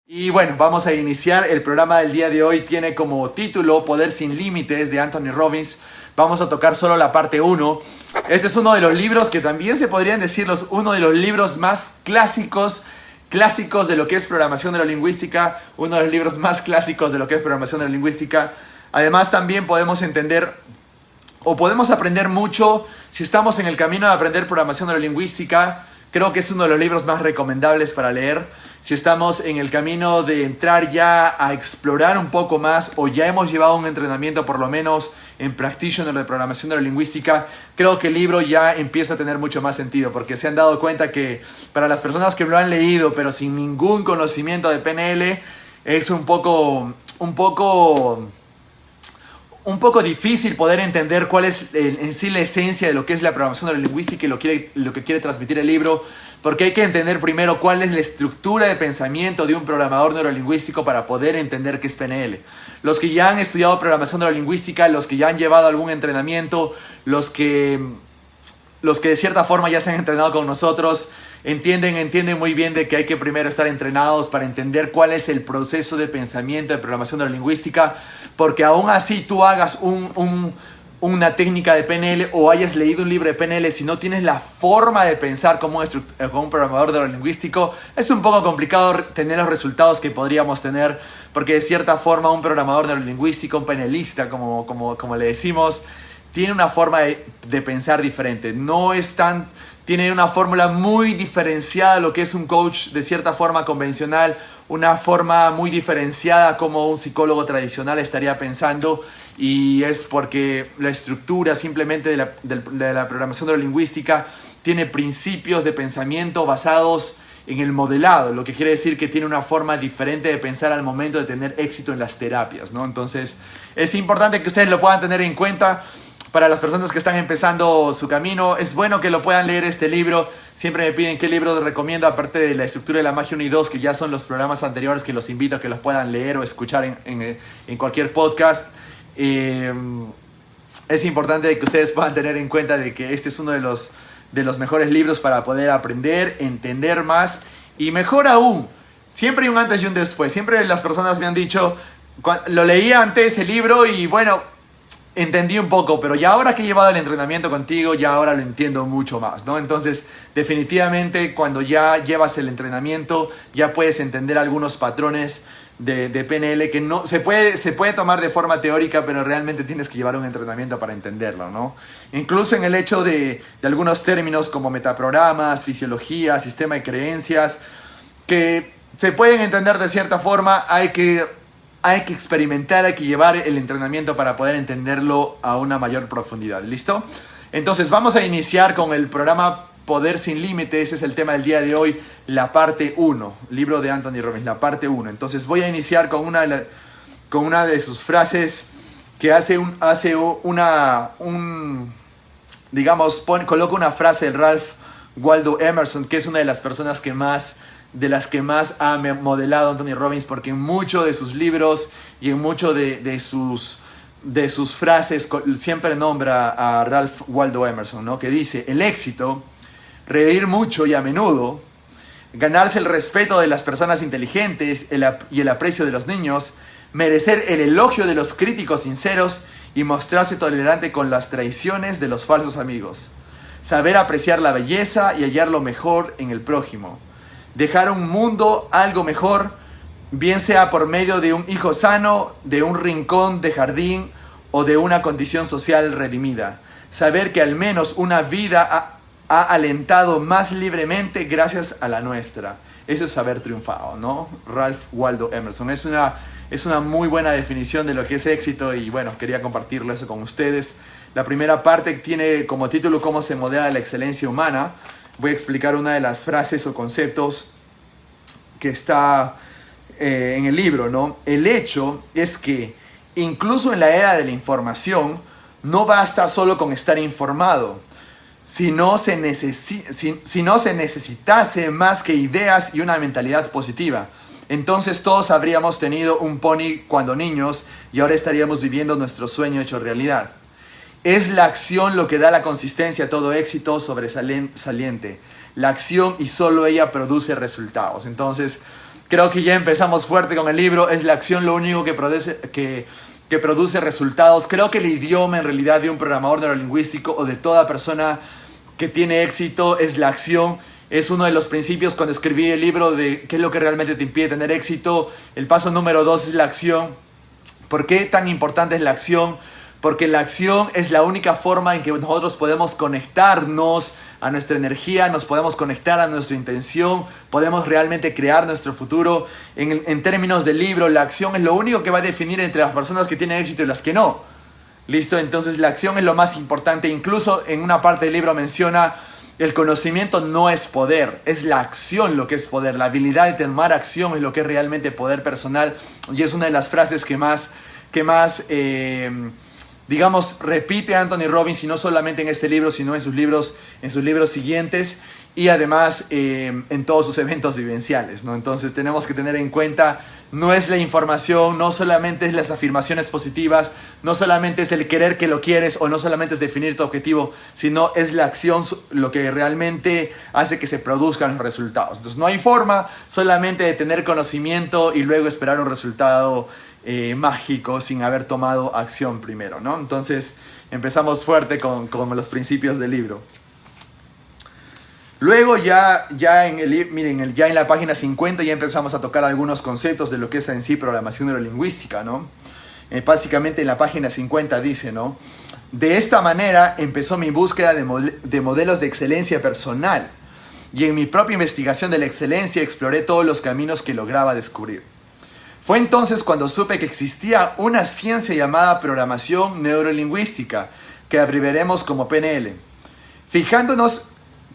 Y bueno, vamos a iniciar. El programa del día de hoy tiene como título Poder sin Límites de Anthony Robbins. Vamos a tocar solo la parte 1. Este es uno de los libros que también se podrían decir uno de los libros más clásicos de lo que es programación neurolingüística. Uno de los libros más clásicos de lo que es programación neurolingüística. Además también podemos entender o podemos aprender mucho si estamos en el camino de aprender programación neurolingüística. Creo que es uno de los libros más recomendables para leer. Si estamos en el camino de entrar ya a explorar un poco más o ya hemos llevado un entrenamiento por lo menos en Practitioner de programación neurolingüística, creo que el libro ya empieza a tener mucho más sentido porque se han dado cuenta que para las personas que lo han leído pero sin ningún conocimiento de PNL es un poco difícil poder entender cuál es en sí la esencia de lo que es la programación neurolingüística y lo que quiere transmitir el libro, porque hay que entender primero cuál es la estructura de pensamiento de un programador neurolingüístico para poder entender qué es PNL. Los que ya han estudiado programación neurolingüística, los que ya han llevado algún entrenamiento, los que de cierta forma ya se han entrenado con nosotros, entienden muy bien de que hay que primero estar entrenados para entender cuál es el proceso de pensamiento de programación neurolingüística, porque aún así tú hagas una técnica de PNL o hayas leído un libro de PNL, si no tienes la forma de pensar como un programador neurolingüístico, es un poco complicado tener los resultados que podríamos tener, porque de cierta forma un programador neurolingüístico, un PNLista, como le decimos, tiene una forma de pensar diferente. Tiene una fórmula muy diferenciada de lo que es un coach de cierta forma convencional, una forma muy diferenciada como un psicólogo tradicional estaría pensando, y es porque la estructura simplemente de la programación neurolingüística tiene principios de pensamiento basados en el modelado, lo que quiere decir que tiene una forma diferente de pensar al momento de tener éxito en las terapias, ¿no? Entonces es importante que ustedes lo puedan tener en cuenta. Para las personas que están empezando su camino, es bueno que lo puedan leer este libro. Siempre me piden qué libro recomiendo, aparte de La Estructura de la Magia 1 y 2, que ya son los programas anteriores, que los invito a que los puedan leer o escuchar en cualquier podcast. Es importante que ustedes puedan tener en cuenta de que este es uno de los mejores libros para poder aprender, entender más y mejor aún. Siempre hay un antes y un después. Siempre las personas me han dicho, lo leía antes el libro y bueno, entendí un poco, pero ya ahora que he llevado el entrenamiento contigo, ya ahora lo entiendo mucho más, ¿no? Entonces, definitivamente, cuando ya llevas el entrenamiento, ya puedes entender algunos patrones de PNL que no se puede tomar de forma teórica, pero realmente tienes que llevar un entrenamiento para entenderlo, ¿no? Incluso en el hecho de algunos términos como metaprogramas, fisiología, sistema de creencias, que se pueden entender de cierta forma, hay que experimentar, hay que llevar el entrenamiento para poder entenderlo a una mayor profundidad. ¿Listo? Entonces vamos a iniciar con el programa Poder sin Límites. Ese es el tema del día de hoy, la parte 1. Libro de Anthony Robbins, la parte 1. Entonces voy a iniciar con una de sus frases que coloca una frase de Ralph Waldo Emerson, que es una de las personas que más ha modelado Anthony Robbins, porque en muchos de sus libros y en muchos de sus frases siempre nombra a Ralph Waldo Emerson, ¿no? Que dice: el éxito, reír mucho y a menudo, ganarse el respeto de las personas inteligentes y el aprecio de los niños, merecer el elogio de los críticos sinceros y mostrarse tolerante con las traiciones de los falsos amigos, saber apreciar la belleza y hallar lo mejor en el prójimo, dejar un mundo algo mejor, bien sea por medio de un hijo sano, de un rincón de jardín o de una condición social redimida. Saber que al menos una vida ha alentado más libremente gracias a la nuestra. Eso es haber triunfado, ¿no? Ralph Waldo Emerson. Es una muy buena definición de lo que es éxito y bueno, quería compartirlo eso con ustedes. La primera parte tiene como título cómo se modela la excelencia humana. Voy a explicar una de las frases o conceptos que está en el libro, ¿no? El hecho es que incluso en la era de la información no basta solo con estar informado, si no se necesitase más que ideas y una mentalidad positiva. Entonces todos habríamos tenido un pony cuando niños y ahora estaríamos viviendo nuestro sueño hecho realidad. Es la acción lo que da la consistencia a todo éxito sobresaliente. La acción y solo ella produce resultados. Entonces, Creo que ya empezamos fuerte con el libro. Es la acción lo único que produce resultados. Creo que el idioma en realidad de un programador neurolingüístico o de toda persona que tiene éxito es la acción. Es uno de los principios cuando escribí el libro de qué es lo que realmente te impide tener éxito. El paso número 2 es la acción. ¿Por qué tan importante es la acción? Porque la acción es la única forma en que nosotros podemos conectarnos a nuestra energía, nos podemos conectar a nuestra intención, podemos realmente crear nuestro futuro. En términos del libro, la acción es lo único que va a definir entre las personas que tienen éxito y las que no. ¿Listo? Entonces la acción es lo más importante. Incluso en una parte del libro menciona, el conocimiento no es poder, es la acción lo que es poder. La habilidad de tomar acción es lo que es realmente poder personal. Y es una de las frases que más digamos, repite Anthony Robbins, y no solamente en este libro, sino en sus libros siguientes, y además en todos sus eventos vivenciales, ¿no? Entonces tenemos que tener en cuenta, no es la información, no solamente es las afirmaciones positivas, no solamente es el querer que lo quieres, o no solamente es definir tu objetivo, sino es la acción lo que realmente hace que se produzcan los resultados. Entonces no hay forma solamente de tener conocimiento y luego esperar un resultado mágico sin haber tomado acción primero, ¿no? Entonces empezamos fuerte con los principios del libro. Luego ya en la página 50 ya empezamos a tocar algunos conceptos de lo que es en sí programación neurolingüística, ¿no? Básicamente en la página 50 dice, ¿no? De esta manera empezó mi búsqueda de modelos de excelencia personal, y en mi propia investigación de la excelencia exploré todos los caminos que lograba descubrir. Fue entonces cuando supe que existía una ciencia llamada programación neurolingüística, que abreviaremos como PNL. Fijándonos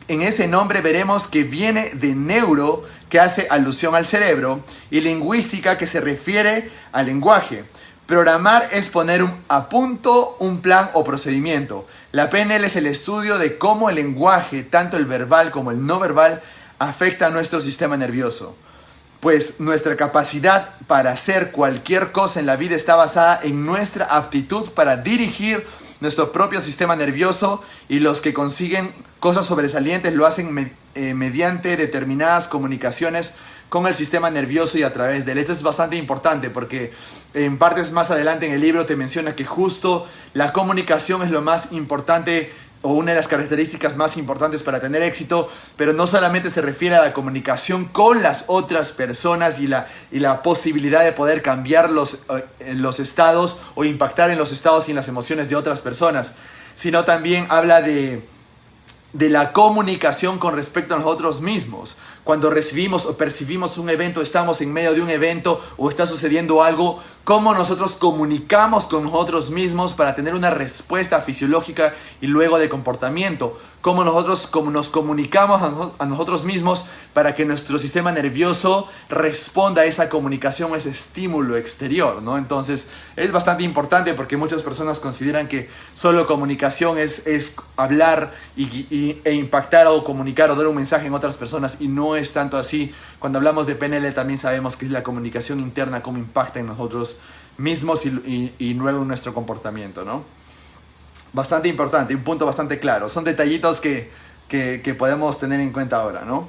en ese nombre veremos que viene de neuro, que hace alusión al cerebro, y lingüística, que se refiere al lenguaje. Programar es poner a punto un plan o procedimiento. La PNL es el estudio de cómo el lenguaje, tanto el verbal como el no verbal, afecta a nuestro sistema nervioso. Pues nuestra capacidad para hacer cualquier cosa en la vida está basada en nuestra aptitud para dirigir nuestro propio sistema nervioso, y los que consiguen cosas sobresalientes lo hacen mediante determinadas comunicaciones con el sistema nervioso y a través de él. Esto es bastante importante porque en partes más adelante en el libro te menciona que justo la comunicación es lo más importante, o una de las características más importantes para tener éxito, pero no solamente se refiere a la comunicación con las otras personas y la posibilidad de poder cambiar los estados o impactar en los estados y en las emociones de otras personas, sino también habla de la comunicación con respecto a nosotros mismos. Cuando recibimos o percibimos un evento, estamos en medio de un evento o está sucediendo algo, cómo nosotros comunicamos con nosotros mismos para tener una respuesta fisiológica y luego de comportamiento. Cómo nosotros nos comunicamos a nosotros mismos para que nuestro sistema nervioso responda a esa comunicación, a ese estímulo exterior, ¿no? Entonces es bastante importante porque muchas personas consideran que solo comunicación es hablar e impactar o comunicar o dar un mensaje en otras personas, y no es tanto así. Cuando hablamos de PNL también sabemos que es la comunicación interna, cómo impacta en nosotros mismos y luego en nuestro comportamiento, ¿no? Bastante importante, un punto bastante claro. Son detallitos que podemos tener en cuenta ahora, ¿no?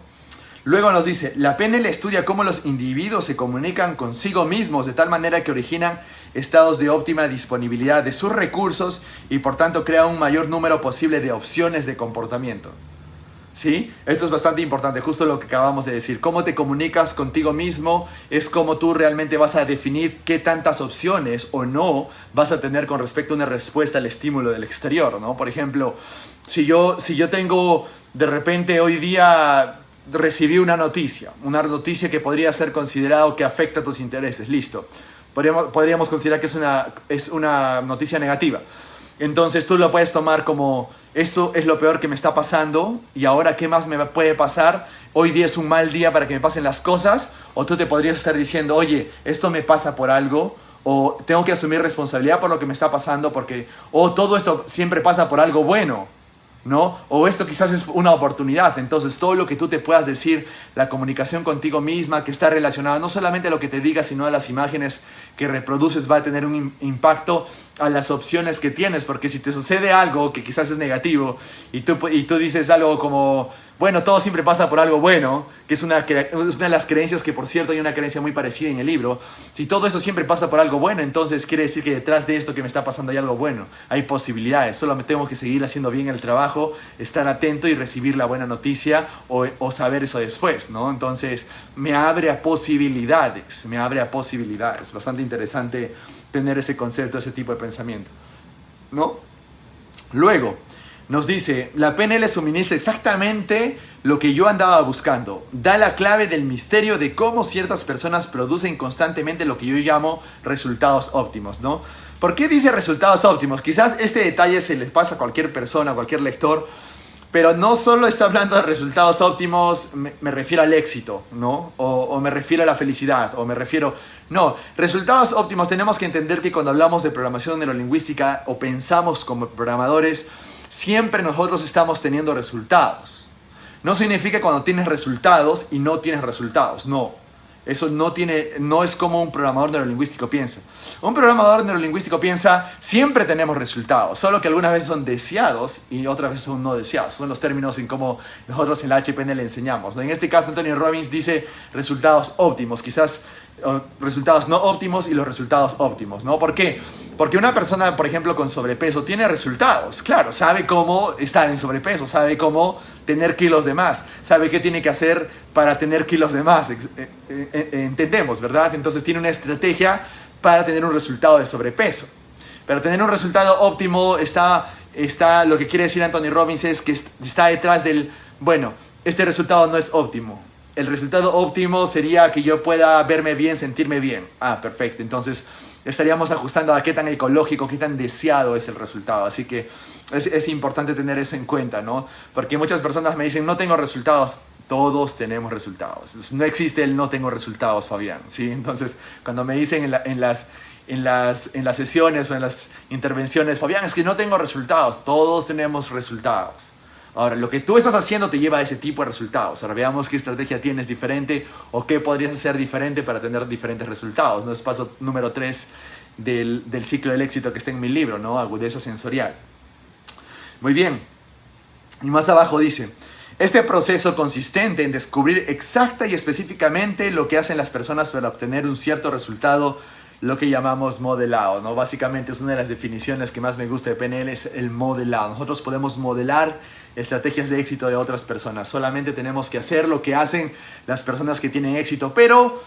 Luego nos dice, la PNL estudia cómo los individuos se comunican consigo mismos de tal manera que originan estados de óptima disponibilidad de sus recursos y por tanto crea un mayor número posible de opciones de comportamiento. ¿Sí? Esto es bastante importante, justo lo que acabamos de decir. Cómo te comunicas contigo mismo es cómo tú realmente vas a definir qué tantas opciones o no vas a tener con respecto a una respuesta al estímulo del exterior, ¿no? Por ejemplo, si yo tengo, de repente hoy día recibí una noticia que podría ser considerado que afecta a tus intereses, listo. Podríamos considerar que es una noticia negativa. Entonces tú lo puedes tomar como, eso es lo peor que me está pasando y ahora ¿qué más me puede pasar? Hoy día es un mal día para que me pasen las cosas. O tú te podrías estar diciendo, oye, esto me pasa por algo, o tengo que asumir responsabilidad por lo que me está pasando, porque, o todo esto siempre pasa por algo bueno. ¿no? O esto quizás es una oportunidad. Entonces, todo lo que tú te puedas decir, la comunicación contigo misma, que está relacionada no solamente a lo que te digas, sino a las imágenes que reproduces, va a tener un impacto a las opciones que tienes. Porque si te sucede algo que quizás es negativo y tú dices algo como, bueno, todo siempre pasa por algo bueno, que es una de las creencias que, por cierto, hay una creencia muy parecida en el libro. Si todo eso siempre pasa por algo bueno, entonces quiere decir que detrás de esto que me está pasando hay algo bueno, hay posibilidades. Solo me tengo que seguir haciendo bien el trabajo, estar atento y recibir la buena noticia o saber eso después, ¿no? Entonces me abre a posibilidades, Bastante interesante tener ese concepto, ese tipo de pensamiento, ¿no? Luego, nos dice, la PNL suministra exactamente lo que yo andaba buscando. Da la clave del misterio de cómo ciertas personas producen constantemente lo que yo llamo resultados óptimos, ¿no? ¿Por qué dice resultados óptimos? Quizás este detalle se les pasa a cualquier persona, a cualquier lector, pero no solo está hablando de resultados óptimos, me refiero al éxito, ¿no? O me refiero a la felicidad, No, resultados óptimos tenemos que entender que cuando hablamos de programación neurolingüística o pensamos como programadores, siempre nosotros estamos teniendo resultados. No significa cuando tienes resultados y no tienes resultados, no. Eso no es como un programador neurolingüístico piensa. Un programador neurolingüístico piensa, siempre tenemos resultados, solo que algunas veces son deseados y otras veces son no deseados. Son los términos en cómo nosotros en la HPN le enseñamos, ¿no? En este caso, Anthony Robbins dice resultados óptimos, quizás resultados no óptimos y los resultados óptimos, ¿no? ¿Por qué? Porque una persona, por ejemplo, con sobrepeso tiene resultados. Claro, sabe cómo estar en sobrepeso, sabe cómo tener kilos de más, sabe qué tiene que hacer para tener kilos de más. Entendemos, ¿verdad? Entonces tiene una estrategia para tener un resultado de sobrepeso. Pero tener un resultado óptimo lo que quiere decir Anthony Robbins es que está detrás del, bueno, este resultado no es óptimo. El resultado óptimo sería que yo pueda verme bien, sentirme bien. Ah, perfecto. Entonces estaríamos ajustando a qué tan ecológico, qué tan deseado es el resultado. Así que es importante tener eso en cuenta, ¿no? Porque muchas personas me dicen, no tengo resultados. Todos tenemos resultados. No existe el no tengo resultados, Fabián, ¿sí? Entonces, cuando me dicen en las sesiones o en las intervenciones, Fabián, es que no tengo resultados. Todos tenemos resultados. Ahora, lo que tú estás haciendo te lleva a ese tipo de resultados. Ahora veamos qué estrategia tienes diferente o qué podrías hacer diferente para tener diferentes resultados, ¿no? Es paso número 3 del ciclo del éxito que está en mi libro, ¿no? Agudeza sensorial. Muy bien. Y más abajo dice, este proceso consistente en descubrir exacta y específicamente lo que hacen las personas para obtener un cierto resultado, lo que llamamos modelado, ¿no? Básicamente es una de las definiciones que más me gusta de PNL, es el modelado. Nosotros podemos modelar estrategias de éxito de otras personas. Solamente tenemos que hacer lo que hacen las personas que tienen éxito, pero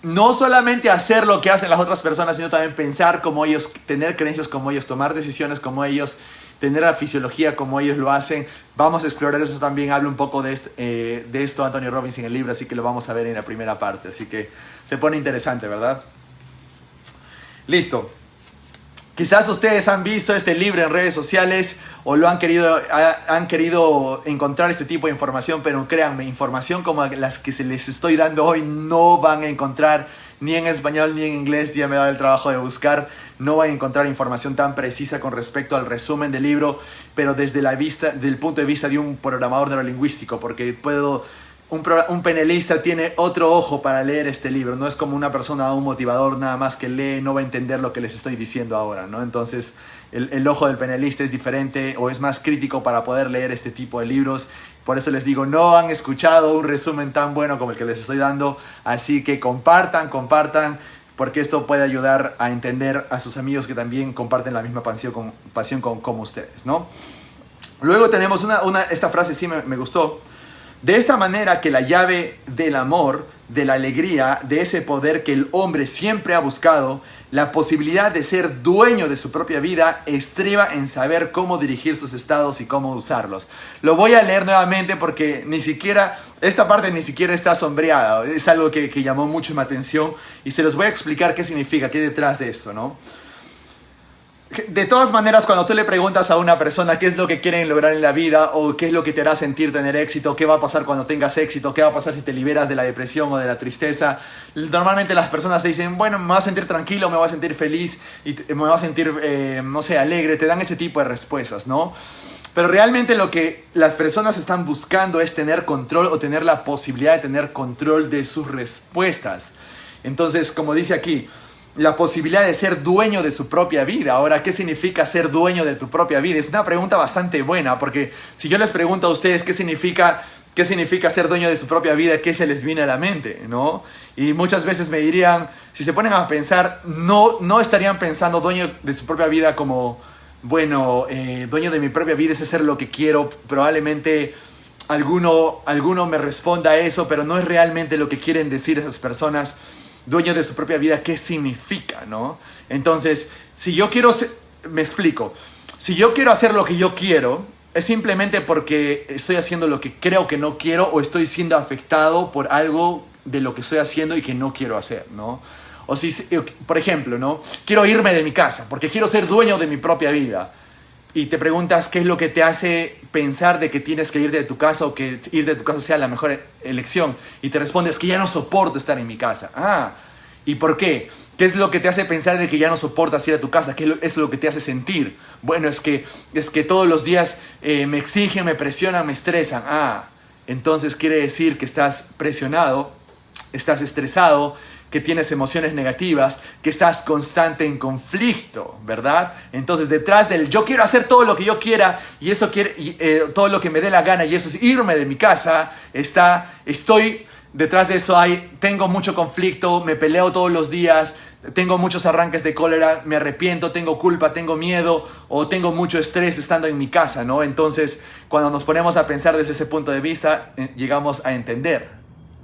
no solamente hacer lo que hacen las otras personas, sino también pensar como ellos, tener creencias como ellos, tomar decisiones como ellos, tener la fisiología como ellos lo hacen. Vamos a explorar eso también. Habla un poco de esto Anthony Robbins en el libro, así que lo vamos a ver en la primera parte. Así que se pone interesante, ¿verdad? Listo. Quizás ustedes han visto este libro en redes sociales o han querido encontrar este tipo de información, pero créanme, información como las que se les estoy dando hoy no van a encontrar ni en español ni en inglés. Ya me he dado el trabajo de buscar. No van a encontrar información tan precisa con respecto al resumen del libro, pero desde del punto de vista de un programador neurolingüístico, porque un penelista tiene otro ojo para leer este libro. No es como una persona, un motivador nada más que lee, no va a entender lo que les estoy diciendo ahora, ¿no? Entonces el ojo del penelista es diferente o es más crítico para poder leer este tipo de libros. Por eso les digo, no han escuchado un resumen tan bueno como el que les estoy dando. Así que compartan, porque esto puede ayudar a entender a sus amigos que también comparten la misma pasión como ustedes, ¿no? Luego tenemos esta frase, sí me gustó. De esta manera que la llave del amor, de la alegría, de ese poder que el hombre siempre ha buscado, la posibilidad de ser dueño de su propia vida, estriba en saber cómo dirigir sus estados y cómo usarlos. Lo voy a leer nuevamente porque esta parte ni siquiera está sombreada. Es algo que llamó mucho mi atención y se los voy a explicar qué significa, qué hay detrás de esto, ¿no? De todas maneras, cuando tú le preguntas a una persona qué es lo que quieren lograr en la vida o qué es lo que te hará sentir tener éxito, qué va a pasar cuando tengas éxito, qué va a pasar si te liberas de la depresión o de la tristeza, normalmente las personas te dicen, bueno, me voy a sentir tranquilo, me voy a sentir feliz y me voy a sentir, alegre. Te dan ese tipo de respuestas, ¿no? Pero realmente lo que las personas están buscando es tener control o tener la posibilidad de tener control de sus respuestas. Entonces, como dice aquí, la posibilidad de ser dueño de su propia vida. Ahora, ¿qué significa ser dueño de tu propia vida? Es una pregunta bastante buena, porque si yo les pregunto a ustedes qué significa ser dueño de su propia vida, ¿qué se les viene a la mente? ¿No? Y muchas veces me dirían, si se ponen a pensar, no estarían pensando dueño de su propia vida como, bueno, dueño de mi propia vida es hacer lo que quiero. Probablemente alguno me responda a eso, pero no es realmente lo que quieren decir esas personas. Dueño de su propia vida, ¿qué significa? ¿No? Entonces, me explico, si yo quiero hacer lo que yo quiero, es simplemente porque estoy haciendo lo que creo que no quiero o estoy siendo afectado por algo de lo que estoy haciendo y que no quiero hacer, ¿no? O si, por ejemplo, ¿no? Quiero irme de mi casa porque quiero ser dueño de mi propia vida. Y te preguntas qué es lo que te hace pensar de que tienes que ir de tu casa o que ir de tu casa sea la mejor elección. Y te respondes que ya no soporto estar en mi casa. Ah, ¿y por qué? ¿Qué es lo que te hace pensar de que ya no soportas ir a tu casa? ¿Qué es lo que te hace sentir? Bueno, es que todos los días me exigen, me presionan, me estresan. Ah, entonces quiere decir que estás presionado, estás estresado, que tienes emociones negativas, que estás constante en conflicto, ¿verdad? Entonces detrás del yo quiero hacer todo lo que yo quiera y eso todo lo que me dé la gana y eso es irme de mi casa, detrás de eso tengo mucho conflicto, me peleo todos los días, tengo muchos arranques de cólera, me arrepiento, tengo culpa, tengo miedo o tengo mucho estrés estando en mi casa, ¿no? Entonces cuando nos ponemos a pensar desde ese punto de vista, llegamos a entender.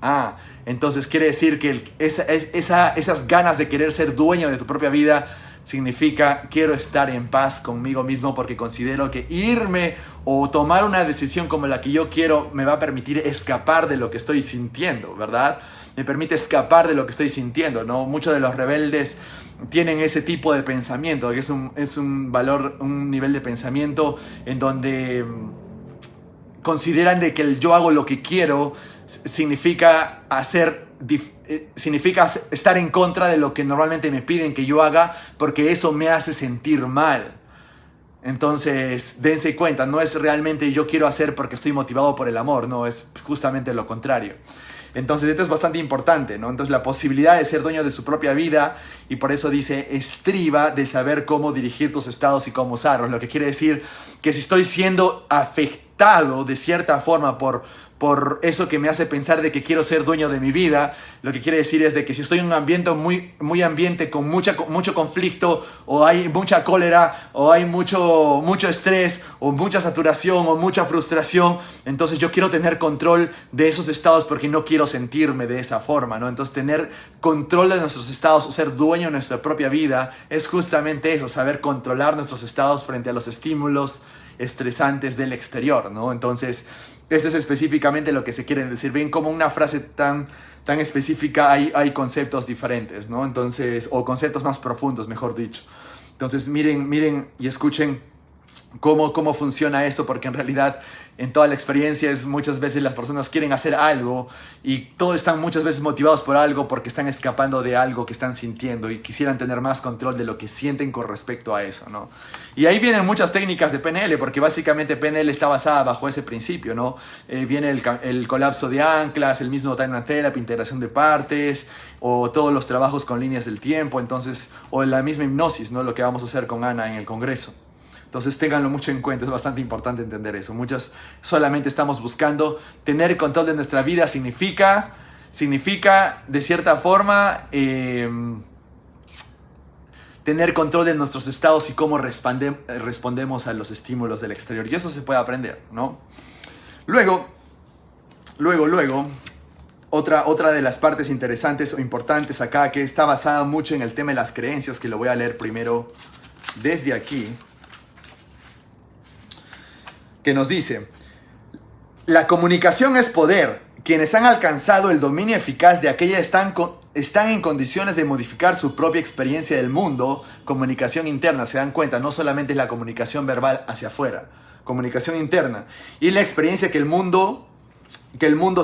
Ah, entonces quiere decir que esas ganas de querer ser dueño de tu propia vida significa quiero estar en paz conmigo mismo porque considero que irme o tomar una decisión como la que yo quiero me va a permitir escapar de lo que estoy sintiendo, ¿verdad? Me permite escapar de lo que estoy sintiendo, ¿no? Muchos de los rebeldes tienen ese tipo de pensamiento, que es un nivel de pensamiento en donde consideran de que el yo hago lo que quiero significa estar en contra de lo que normalmente me piden que yo haga porque eso me hace sentir mal. Entonces, dense cuenta, no es realmente yo quiero hacer porque estoy motivado por el amor, no, es justamente lo contrario. Entonces, esto es bastante importante, ¿no? Entonces, la posibilidad de ser dueño de su propia vida, y por eso dice, estriba de saber cómo dirigir tus estados y cómo usarlos. Lo que quiere decir que si estoy siendo afectado de cierta forma por eso que me hace pensar de que quiero ser dueño de mi vida, lo que quiere decir es de que si estoy en un ambiente muy ambiente con mucho conflicto, o hay mucha cólera, o hay mucho estrés, o mucha saturación, o mucha frustración, entonces yo quiero tener control de esos estados porque no quiero sentirme de esa forma, ¿no? Entonces tener control de nuestros estados o ser dueño de nuestra propia vida es justamente eso, saber controlar nuestros estados frente a los estímulos estresantes del exterior, ¿no? Entonces, eso es específicamente lo que se quiere decir. Ven como una frase tan específica hay conceptos diferentes, ¿no? Entonces, o conceptos más profundos, mejor dicho. Entonces, miren y escuchen cómo funciona esto, porque en realidad en toda la experiencia muchas veces las personas quieren hacer algo y todos están muchas veces motivados por algo porque están escapando de algo que están sintiendo y quisieran tener más control de lo que sienten con respecto a eso, ¿no? Y ahí vienen muchas técnicas de PNL, porque básicamente PNL está basada bajo ese principio, ¿no? Viene el colapso de anclas, el mismo time and therapy, integración de partes, o todos los trabajos con líneas del tiempo, entonces, o la misma hipnosis, ¿no? Lo que vamos a hacer con Ana en el congreso. Entonces ténganlo mucho en cuenta, es bastante importante entender eso. Muchos solamente estamos buscando tener control de nuestra vida, significa de cierta forma tener control de nuestros estados y cómo respondemos a los estímulos del exterior. Y eso se puede aprender, ¿no? Luego, otra de las partes interesantes o importantes acá, que está basada mucho en el tema de las creencias, que lo voy a leer primero desde aquí, que nos dice: la comunicación es poder. Quienes han alcanzado el dominio eficaz de aquella están en condiciones de modificar su propia experiencia del mundo. Comunicación interna, se dan cuenta, no solamente es la comunicación verbal hacia afuera, comunicación interna y la experiencia que el mundo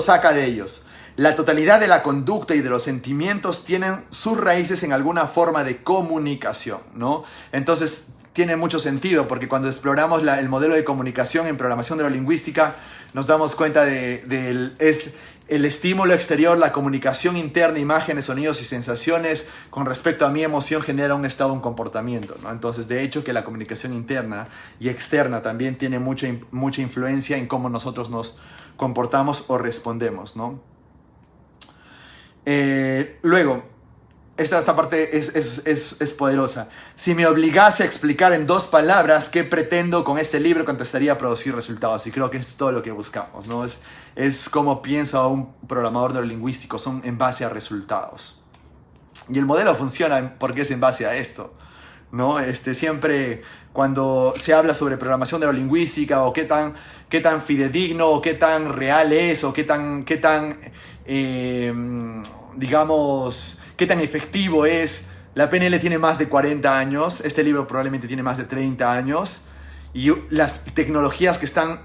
saca de ellos. La totalidad de la conducta y de los sentimientos tienen sus raíces en alguna forma de comunicación, ¿no? Entonces, tiene mucho sentido, porque cuando exploramos el modelo de comunicación en programación neurolingüística, nos damos cuenta es el estímulo exterior, la comunicación interna, imágenes, sonidos y sensaciones con respecto a mi emoción genera un estado, un comportamiento, ¿no? Entonces, de hecho, que la comunicación interna y externa también tiene mucha influencia en cómo nosotros nos comportamos o respondemos, ¿no? Luego, esta parte es poderosa. Si me obligase a explicar en 2 palabras qué pretendo con este libro, contestaría producir resultados. Y creo que es todo lo que buscamos, ¿no? Es como piensa un programador neurolingüístico, son en base a resultados. Y el modelo funciona porque es en base a esto, ¿no? Siempre cuando se habla sobre programación neurolingüística o qué tan fidedigno o qué tan real es o qué tan digamos, qué tan efectivo es. La PNL tiene más de 40 años, este libro probablemente tiene más de 30 años, y las tecnologías que están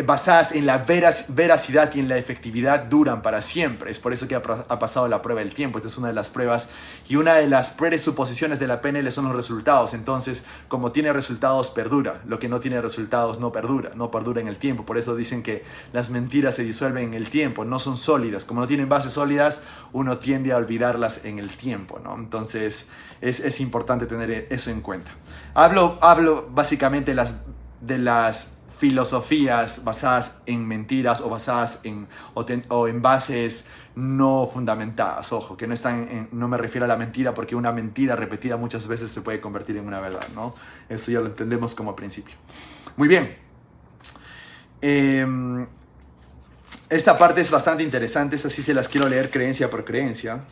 basadas en la veracidad y en la efectividad duran para siempre. Es por eso que ha pasado la prueba del tiempo. Esta es una de las pruebas, y una de las presuposiciones de la PNL son los resultados. Entonces, como tiene resultados, perdura. Lo que no tiene resultados no perdura en el tiempo. Por eso dicen que las mentiras se disuelven en el tiempo, no son sólidas. Como no tienen bases sólidas, uno tiende a olvidarlas en el tiempo, ¿no? Entonces, es importante tener eso en cuenta. Hablo básicamente de las filosofías basadas en mentiras o basadas en bases no fundamentadas. Ojo, que no me refiero a la mentira, porque una mentira repetida muchas veces se puede convertir en una verdad, ¿no? Eso ya lo entendemos como principio. Muy bien. Esta parte es bastante interesante. Esta sí se las quiero leer creencia por creencia.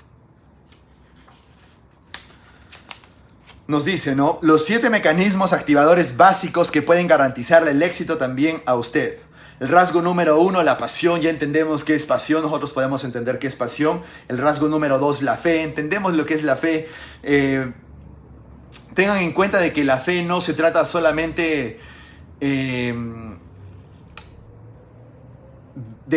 Nos dice, ¿no? Los 7 mecanismos activadores básicos que pueden garantizarle el éxito también a usted. El rasgo número 1, la pasión. Ya entendemos qué es pasión. Nosotros podemos entender qué es pasión. El rasgo número 2, la fe. Entendemos lo que es la fe. Tengan en cuenta de que la fe no se trata solamente de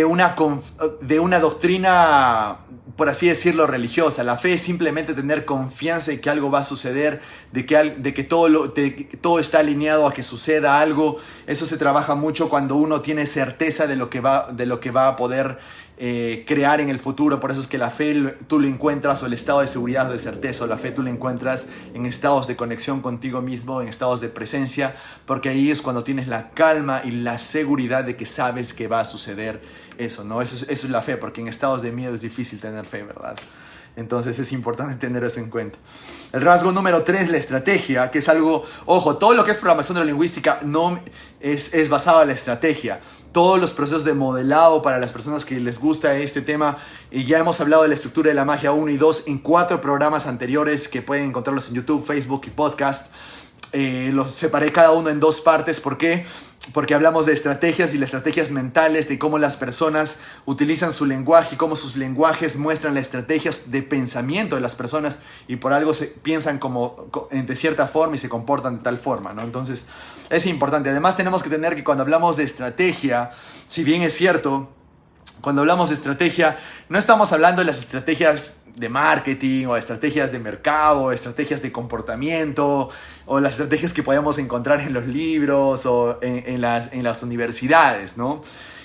una doctrina, por así decirlo, religiosa. La fe es simplemente tener confianza en que algo va a suceder, de que todo está alineado a que suceda algo. Eso se trabaja mucho cuando uno tiene certeza de lo que va a poder crear en el futuro. Por eso es que la fe tú lo encuentras, o el estado de seguridad o de certeza, o la fe tú lo encuentras en estados de conexión contigo mismo, en estados de presencia, porque ahí es cuando tienes la calma y la seguridad de que sabes que va a suceder eso, ¿no? Eso es la fe, porque en estados de miedo es difícil tener fe, ¿verdad? Entonces es importante tener eso en cuenta. El rasgo número 3, la estrategia, que es algo, ojo, todo lo que es programación neurolingüística no es basado en la estrategia. Todos los procesos de modelado para las personas que les gusta este tema, y ya hemos hablado de la estructura de la magia 1 y 2 en 4 programas anteriores que pueden encontrarlos en YouTube, Facebook y podcast. Los separé cada uno en 2 partes. ¿Por qué? Porque hablamos de estrategias y las estrategias mentales, de cómo las personas utilizan su lenguaje y cómo sus lenguajes muestran las estrategias de pensamiento de las personas, y por algo se piensan de cierta forma y se comportan de tal forma, ¿no? Entonces es importante. Además tenemos que tener que cuando hablamos de estrategia, si bien es cierto, cuando hablamos de estrategia, no estamos hablando de las estrategias de marketing o estrategias de mercado, o estrategias de comportamiento, o las estrategias que podemos encontrar en los libros o en las universidades, ¿no?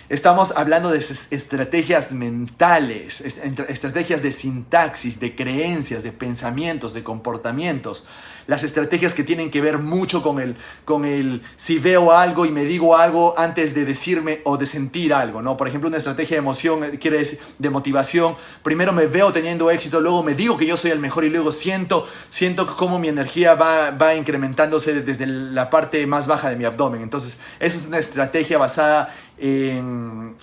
Estamos hablando de estrategias mentales, estrategias de sintaxis, de creencias, de pensamientos, de comportamientos. Las estrategias que tienen que ver mucho con el si veo algo y me digo algo antes de decirme o de sentir algo, ¿no? Por ejemplo, una estrategia de emoción, quiere decir de motivación. Primero me veo teniendo éxito, luego me digo que yo soy el mejor y luego siento cómo mi energía va incrementándose desde la parte más baja de mi abdomen. Entonces, eso es una estrategia basada en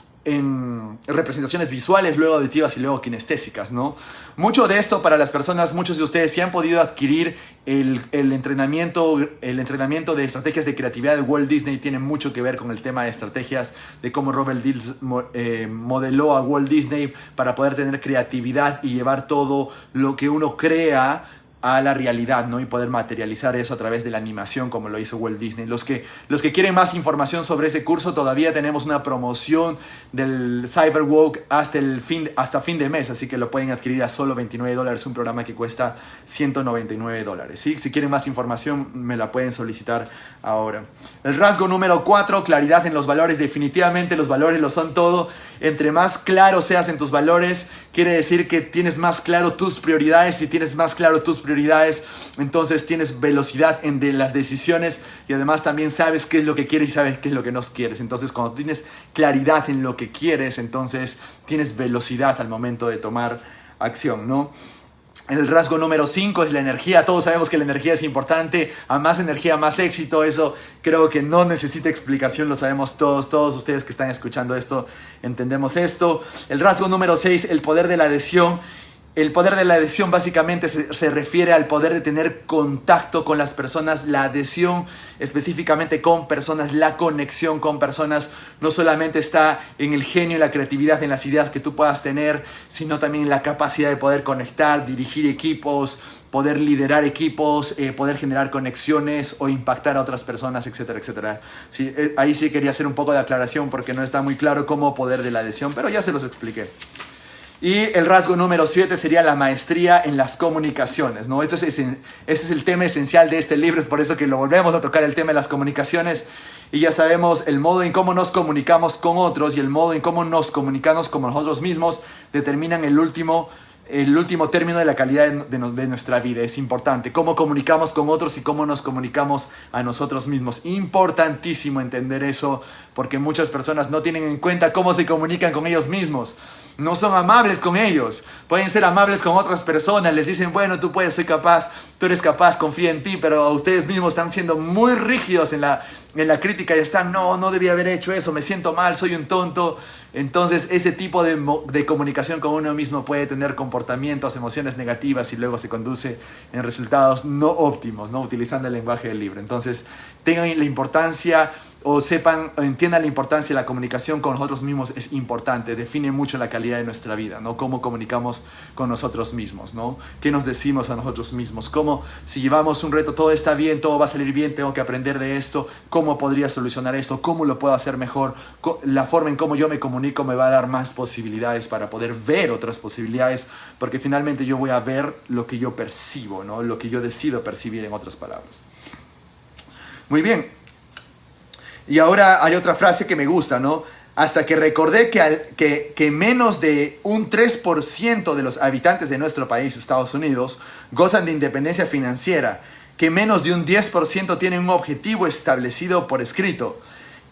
representaciones visuales, luego auditivas y luego kinestésicas, ¿no? Mucho de esto para las personas, muchos de ustedes sí han podido adquirir el entrenamiento de estrategias de creatividad de Walt Disney. Tiene mucho que ver con el tema de estrategias, de cómo Robert Dills modeló a Walt Disney para poder tener creatividad y llevar todo lo que uno crea a la realidad, ¿no? Y poder materializar eso a través de la animación como lo hizo Walt Disney. Los que quieren más información sobre ese curso, todavía tenemos una promoción del Cyberwalk hasta fin de mes, así que lo pueden adquirir a solo $29, un programa que cuesta $199, ¿sí? Si quieren más información me la pueden solicitar ahora. El rasgo número 4, claridad en los valores. Definitivamente los valores lo son todo. Entre más claro seas en tus valores, quiere decir que tienes más claro tus prioridades. Si tienes más claro tus prioridades, entonces tienes velocidad en las decisiones y además también sabes qué es lo que quieres y sabes qué es lo que no quieres. Entonces cuando tienes claridad en lo que quieres, entonces tienes velocidad al momento de tomar acción, ¿no? El rasgo número 5 es la energía. Todos sabemos que la energía es importante. A más energía, más éxito. Eso creo que no necesita explicación. Lo sabemos todos. Todos ustedes que están escuchando esto entendemos esto. El rasgo número 6, el poder de la adhesión. El poder de la adhesión básicamente se refiere al poder de tener contacto con las personas, la adhesión específicamente con personas, la conexión con personas. No solamente está en el genio y la creatividad, en las ideas que tú puedas tener, sino también en la capacidad de poder conectar, dirigir equipos, poder liderar equipos, poder generar conexiones o impactar a otras personas, etcétera, etcétera. Sí, ahí sí quería hacer un poco de aclaración porque no está muy claro cómo poder de la adhesión, pero ya se los expliqué. Y el rasgo número 7 sería la maestría en las comunicaciones, ¿no? Este es el tema esencial de este libro, es por eso que lo volvemos a tocar, el tema de las comunicaciones. Y ya sabemos, el modo en cómo nos comunicamos con otros y el modo en cómo nos comunicamos con nosotros mismos determinan el último término de la calidad de nuestra vida. Es importante cómo comunicamos con otros y cómo nos comunicamos a nosotros mismos. Importantísimo entender eso, porque muchas personas no tienen en cuenta cómo se comunican con ellos mismos. No son amables con ellos. Pueden ser amables con otras personas. Les dicen, bueno, tú puedes, soy capaz, tú eres capaz, confía en ti. Pero ustedes mismos están siendo muy rígidos en la crítica y están, no debía haber hecho eso, me siento mal, soy un tonto. Entonces ese tipo de comunicación con uno mismo puede tener comportamientos, emociones negativas y luego se conduce en resultados no óptimos, ¿no? Utilizando el lenguaje del libro. Entonces tengan la importancia o entiendan la importancia de la comunicación con nosotros mismos. Es importante, define mucho la calidad de nuestra vida, ¿no? Cómo comunicamos con nosotros mismos, ¿no? ¿Qué nos decimos a nosotros mismos? Cómo, si llevamos un reto, todo está bien, todo va a salir bien, tengo que aprender de esto, cómo podría solucionar esto, cómo lo puedo hacer mejor, la forma en cómo yo me comunico me va a dar más posibilidades para poder ver otras posibilidades, porque finalmente yo voy a ver lo que yo percibo, ¿no? Lo que yo decido percibir, en otras palabras. Muy bien. Y ahora hay otra frase que me gusta, ¿no? Hasta que recordé que menos de un 3% de los habitantes de nuestro país, Estados Unidos, gozan de independencia financiera, que menos de un 10% tienen un objetivo establecido por escrito,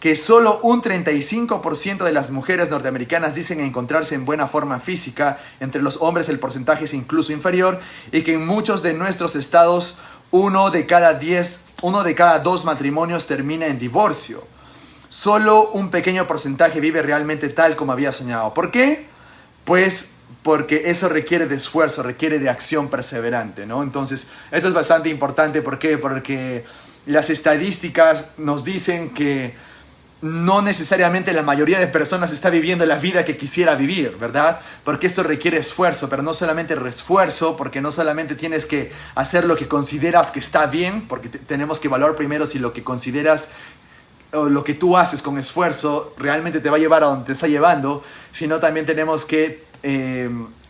que solo un 35% de las mujeres norteamericanas dicen encontrarse en buena forma física, entre los hombres el porcentaje es incluso inferior, y que en muchos de nuestros estados uno de cada 2 matrimonios termina en divorcio. Solo un pequeño porcentaje vive realmente tal como había soñado. ¿Por qué? Pues porque eso requiere de esfuerzo, requiere de acción perseverante, ¿no? Entonces, esto es bastante importante. ¿Por qué? Porque las estadísticas nos dicen que no necesariamente la mayoría de personas está viviendo la vida que quisiera vivir, ¿verdad? Porque esto requiere esfuerzo, pero no solamente esfuerzo, porque no solamente tienes que hacer lo que consideras que está bien, porque tenemos que evaluar primero si lo que consideras o lo que tú haces con esfuerzo realmente te va a llevar a donde te está llevando, sino también tenemos que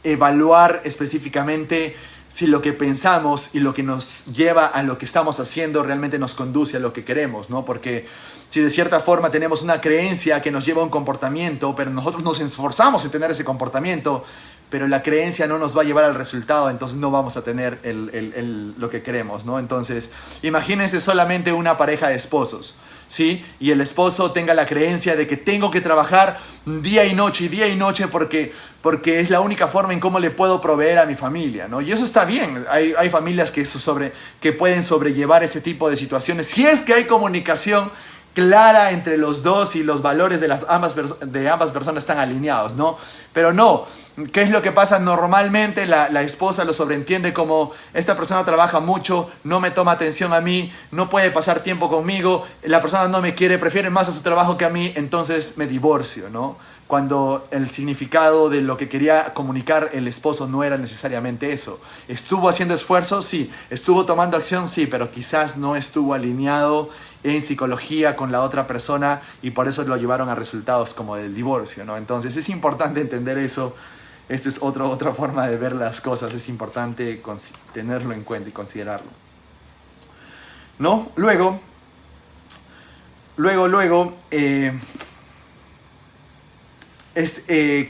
evaluar específicamente si lo que pensamos y lo que nos lleva a lo que estamos haciendo realmente nos conduce a lo que queremos, ¿no? Porque si de cierta forma tenemos una creencia que nos lleva a un comportamiento, pero nosotros nos esforzamos en tener ese comportamiento, pero la creencia no nos va a llevar al resultado, entonces no vamos a tener lo que queremos, ¿no? Entonces, imagínense solamente una pareja de esposos, ¿sí? Y el esposo tenga la creencia de que tengo que trabajar día y noche porque es la única forma en cómo le puedo proveer a mi familia, ¿no? Y eso está bien. Hay familias que pueden sobrellevar ese tipo de situaciones. Si es que hay comunicación clara entre los dos y los valores de ambas personas están alineados, ¿no? Pero no. ¿Qué es lo que pasa? Normalmente la esposa lo sobreentiende como esta persona trabaja mucho, no me toma atención a mí, no puede pasar tiempo conmigo, la persona no me quiere, prefiere más a su trabajo que a mí, entonces me divorcio, ¿no? cuando el significado de lo que quería comunicar el esposo no era necesariamente eso. ¿Estuvo haciendo esfuerzos? Sí. ¿Estuvo tomando acción? Sí, pero quizás no estuvo alineado en psicología con la otra persona y por eso lo llevaron a resultados como del divorcio, ¿no? Entonces es importante entender eso. Esta es otra forma de ver las cosas. Es importante tenerlo en cuenta y considerarlo, ¿no? Luego,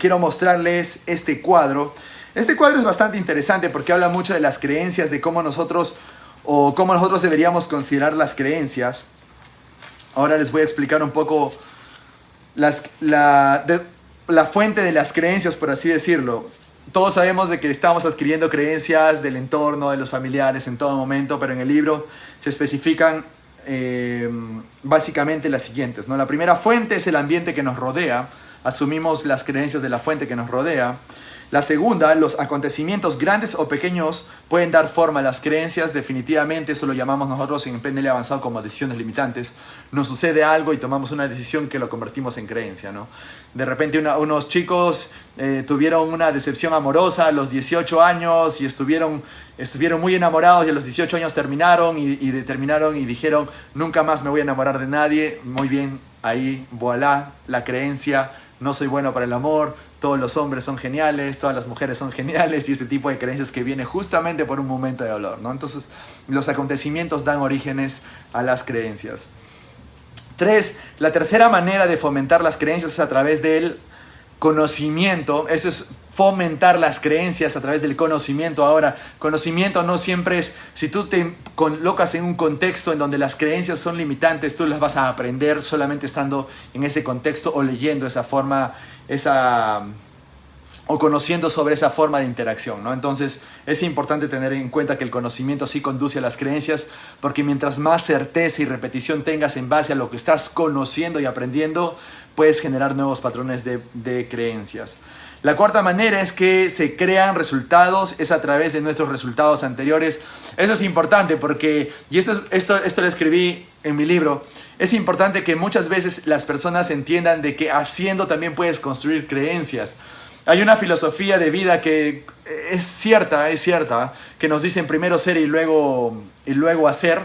quiero mostrarles este cuadro. Este cuadro es bastante interesante porque habla mucho de las creencias, de cómo nosotros deberíamos considerar las creencias. Ahora les voy a explicar un poco la fuente de las creencias, por así decirlo. Todos sabemos de que estamos adquiriendo creencias del entorno, de los familiares en todo momento, pero en el libro se especifican básicamente las siguientes, ¿no? La primera fuente es el ambiente que nos rodea. Asumimos las creencias de la fuente que nos rodea. La segunda, los acontecimientos grandes o pequeños pueden dar forma a las creencias. Definitivamente eso lo llamamos nosotros en PNL avanzado como decisiones limitantes. Nos sucede algo y tomamos una decisión que lo convertimos en creencia, ¿no? De repente unos chicos tuvieron una decepción amorosa a los 18 años y estuvieron muy enamorados y a los 18 años terminaron y dijeron nunca más me voy a enamorar de nadie. Muy bien, ahí, voilà, la creencia. No soy bueno para el amor, todos los hombres son geniales, todas las mujeres son geniales y este tipo de creencias que viene justamente por un momento de dolor, ¿no? Entonces, los acontecimientos dan orígenes a las creencias. 3. La tercera manera de fomentar las creencias es a través del conocimiento. Eso es fomentar las creencias a través del conocimiento. Ahora, conocimiento no siempre es, si tú te colocas en un contexto en donde las creencias son limitantes, tú las vas a aprender solamente estando en ese contexto o leyendo esa forma, o conociendo sobre esa forma de interacción, ¿no? Entonces es importante tener en cuenta que el conocimiento sí conduce a las creencias, porque mientras más certeza y repetición tengas en base a lo que estás conociendo y aprendiendo, puedes generar nuevos patrones de creencias. La cuarta manera es que se crean resultados, es a través de nuestros resultados anteriores. Eso es importante porque, y esto lo escribí en mi libro, es importante que muchas veces las personas entiendan de que haciendo también puedes construir creencias. Hay una filosofía de vida que es cierta, que nos dicen primero ser y luego hacer,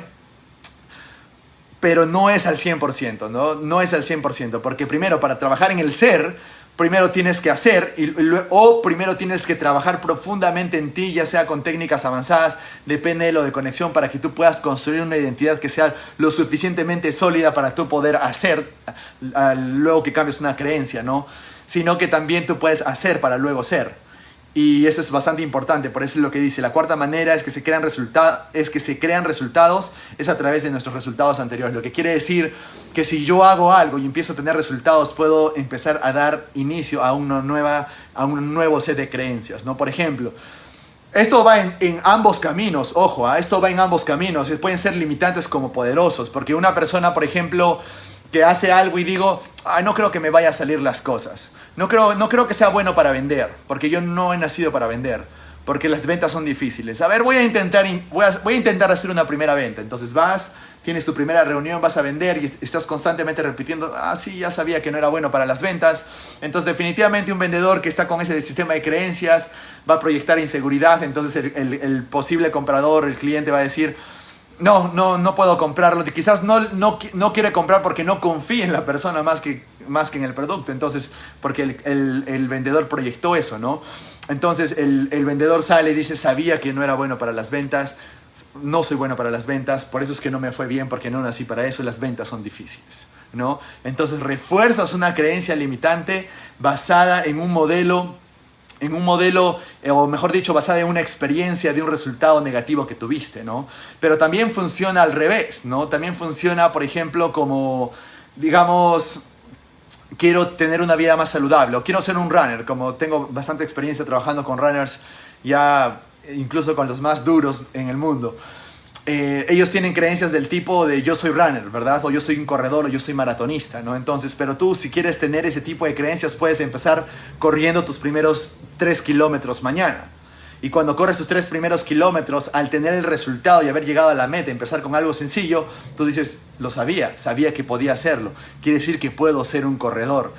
pero no es al 100%, ¿no? No es al 100%, porque primero para trabajar en el ser, primero tienes que hacer o primero tienes que trabajar profundamente en ti, ya sea con técnicas avanzadas de PNL o de conexión, para que tú puedas construir una identidad que sea lo suficientemente sólida para tú poder hacer luego que cambies una creencia, ¿no? Sino que también tú puedes hacer para luego ser. Y eso es bastante importante, por eso es lo que dice. La cuarta manera es que se crean resultados, es a través de nuestros resultados anteriores. Lo que quiere decir que si yo hago algo y empiezo a tener resultados, puedo empezar a dar inicio a un nuevo set de creencias, ¿no? Por ejemplo, esto va en ambos caminos, ojo, esto va en ambos caminos. Pueden ser limitantes como poderosos, porque una persona, por ejemplo, que hace algo y digo, no creo que me vaya a salir las cosas. No creo que sea bueno para vender, porque yo no he nacido para vender, porque las ventas son difíciles. A ver, voy a intentar hacer una primera venta. Entonces vas, tienes tu primera reunión, vas a vender y estás constantemente repitiendo, sí, ya sabía que no era bueno para las ventas. Entonces definitivamente un vendedor que está con ese sistema de creencias va a proyectar inseguridad. Entonces el posible comprador, el cliente va a decir, no puedo comprarlo. Quizás no quiere comprar porque no confía en la persona más que en el producto. Entonces, porque el vendedor proyectó eso, ¿no? Entonces el vendedor sale y dice, sabía que no era bueno para las ventas, no soy bueno para las ventas, por eso es que no me fue bien, porque no nací para eso, las ventas son difíciles, ¿no? Entonces refuerzas una creencia limitante basada en un modelo, o mejor dicho, basada en una experiencia de un resultado negativo que tuviste, ¿no? Pero también funciona al revés, ¿no? También funciona, por ejemplo, como, digamos, quiero tener una vida más saludable, o quiero ser un runner, como tengo bastante experiencia trabajando con runners, ya incluso con los más duros en el mundo. Ellos tienen creencias del tipo de yo soy runner, ¿verdad? O yo soy un corredor, o yo soy maratonista, ¿no? Entonces, pero tú, si quieres tener ese tipo de creencias, puedes empezar corriendo tus primeros 3 kilómetros mañana. Y cuando corres tus 3 primeros kilómetros, al tener el resultado y haber llegado a la meta, empezar con algo sencillo, tú dices, lo sabía que podía hacerlo. Quiere decir que puedo ser un corredor.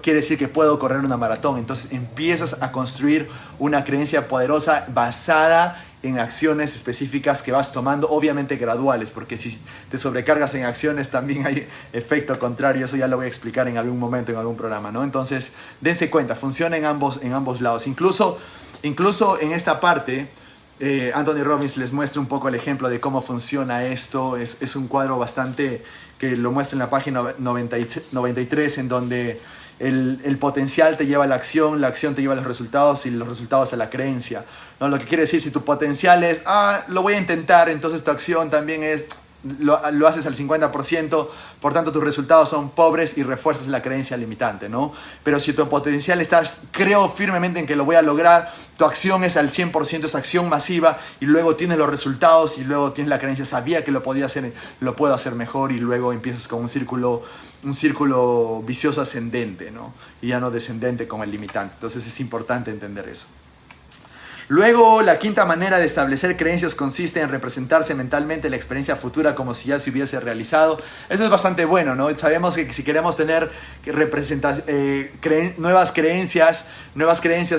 Quiere decir que puedo correr una maratón. Entonces empiezas a construir una creencia poderosa basada en acciones específicas que vas tomando, obviamente graduales, porque si te sobrecargas en acciones también hay efecto contrario. Eso ya lo voy a explicar en algún momento, en algún programa, ¿no? Entonces, dense cuenta, funciona en ambos lados. Incluso en esta parte, Anthony Robbins les muestra un poco el ejemplo de cómo funciona esto. Es un cuadro bastante que lo muestra en la página 93, en donde el potencial te lleva a la acción te lleva a los resultados y los resultados a la creencia, ¿no? Lo que quiere decir, si tu potencial es, lo voy a intentar, entonces tu acción también es, lo haces al 50%, por tanto tus resultados son pobres y refuerzas la creencia limitante, ¿no? Pero si tu potencial creo firmemente en que lo voy a lograr, tu acción es al 100%, es acción masiva, y luego tienes los resultados y luego tienes la creencia, sabía que lo podía hacer, lo puedo hacer mejor, y luego empiezas con un círculo vicioso ascendente, ¿no? Y ya no descendente como el limitante. Entonces es importante entender eso. Luego, la quinta manera de establecer creencias consiste en representarse mentalmente la experiencia futura como si ya se hubiese realizado. Eso es bastante bueno, ¿no? Sabemos que si queremos tener nuevas creencias,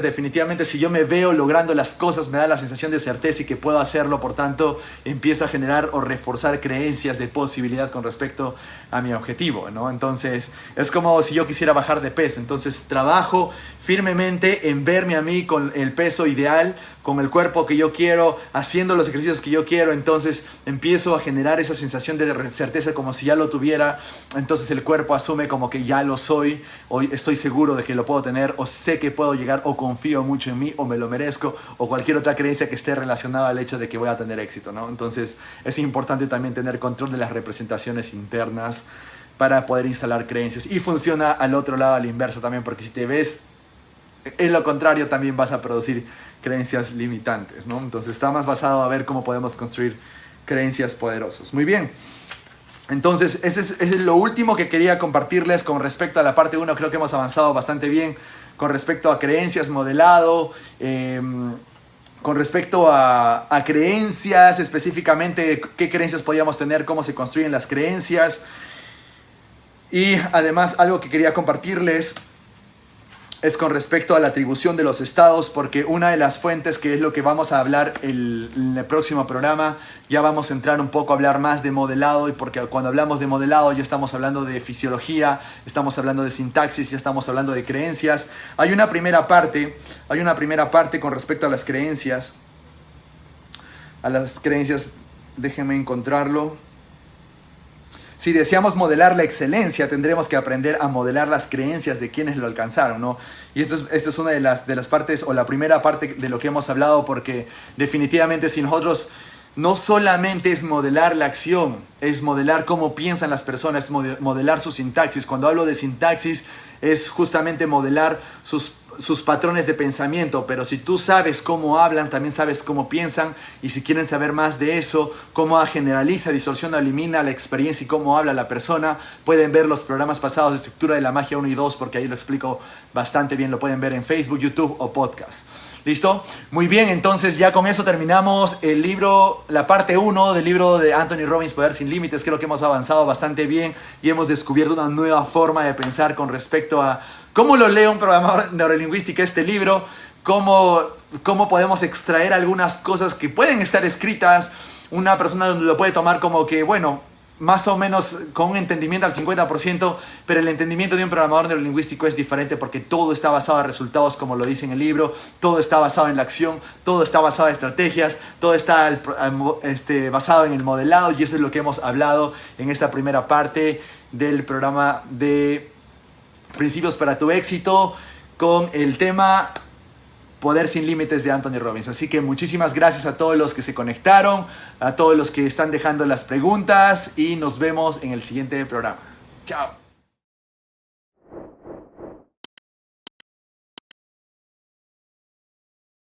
definitivamente si yo me veo logrando las cosas, me da la sensación de certeza y que puedo hacerlo, por tanto, empiezo a generar o reforzar creencias de posibilidad con respecto a mi objetivo, ¿no? Entonces, es como si yo quisiera bajar de peso. Entonces, trabajo firmemente en verme a mí con el peso ideal, con el cuerpo que yo quiero, haciendo los ejercicios que yo quiero. Entonces empiezo a generar esa sensación de certeza como si ya lo tuviera. Entonces el cuerpo asume como que ya lo soy, o estoy seguro de que lo puedo tener, o sé que puedo llegar, o confío mucho en mí, o me lo merezco, o cualquier otra creencia que esté relacionada al hecho de que voy a tener éxito, ¿no? Entonces es importante también tener control de las representaciones internas para poder instalar creencias. Y funciona al otro lado, a la inversa también, porque si te ves en lo contrario, también vas a producir creencias limitantes, ¿no? Entonces está más basado a ver cómo podemos construir creencias poderosas. Muy bien. Entonces, ese es lo último que quería compartirles con respecto a la parte 1. Creo que hemos avanzado bastante bien con respecto a creencias, modelado, con respecto a creencias, específicamente qué creencias podíamos tener, cómo se construyen las creencias. Y además, algo que quería compartirles es con respecto a la atribución de los estados, porque una de las fuentes, que es lo que vamos a hablar en el próximo programa, ya vamos a entrar un poco a hablar más de modelado, y porque cuando hablamos de modelado ya estamos hablando de fisiología, estamos hablando de sintaxis, ya estamos hablando de creencias. Hay una primera parte con respecto a las creencias. Déjenme encontrarlo. Si deseamos modelar la excelencia, tendremos que aprender a modelar las creencias de quienes lo alcanzaron, ¿no? Y esto es una de las partes, o la primera parte de lo que hemos hablado, porque definitivamente si nosotros no solamente es modelar la acción, es modelar cómo piensan las personas, es modelar su sintaxis. Cuando hablo de sintaxis, es justamente modelar sus patrones de pensamiento, pero si tú sabes cómo hablan, también sabes cómo piensan. Y si quieren saber más de eso, cómo generaliza, distorsiona, elimina la experiencia y cómo habla la persona, pueden ver los programas pasados de Estructura de la Magia 1 y 2, porque ahí lo explico bastante bien. Lo pueden ver en Facebook, YouTube o podcast. ¿Listo? Muy bien, entonces ya con eso terminamos el libro, la parte 1 del libro de Anthony Robbins, Poder Sin Límites. Creo que hemos avanzado bastante bien y hemos descubierto una nueva forma de pensar con respecto a cómo lo lee un programador neurolingüístico este libro, cómo podemos extraer algunas cosas que pueden estar escritas. Una persona lo puede tomar como que, bueno, más o menos con un entendimiento al 50%, pero el entendimiento de un programador neurolingüístico es diferente, porque todo está basado en resultados, como lo dice en el libro, todo está basado en la acción, todo está basado en estrategias, todo está basado en el modelado, y eso es lo que hemos hablado en esta primera parte del programa de Principios para tu Éxito, con el tema Poder Sin Límites de Anthony Robbins. Así que muchísimas gracias a todos los que se conectaron, a todos los que están dejando las preguntas, y nos vemos en el siguiente programa. Chao.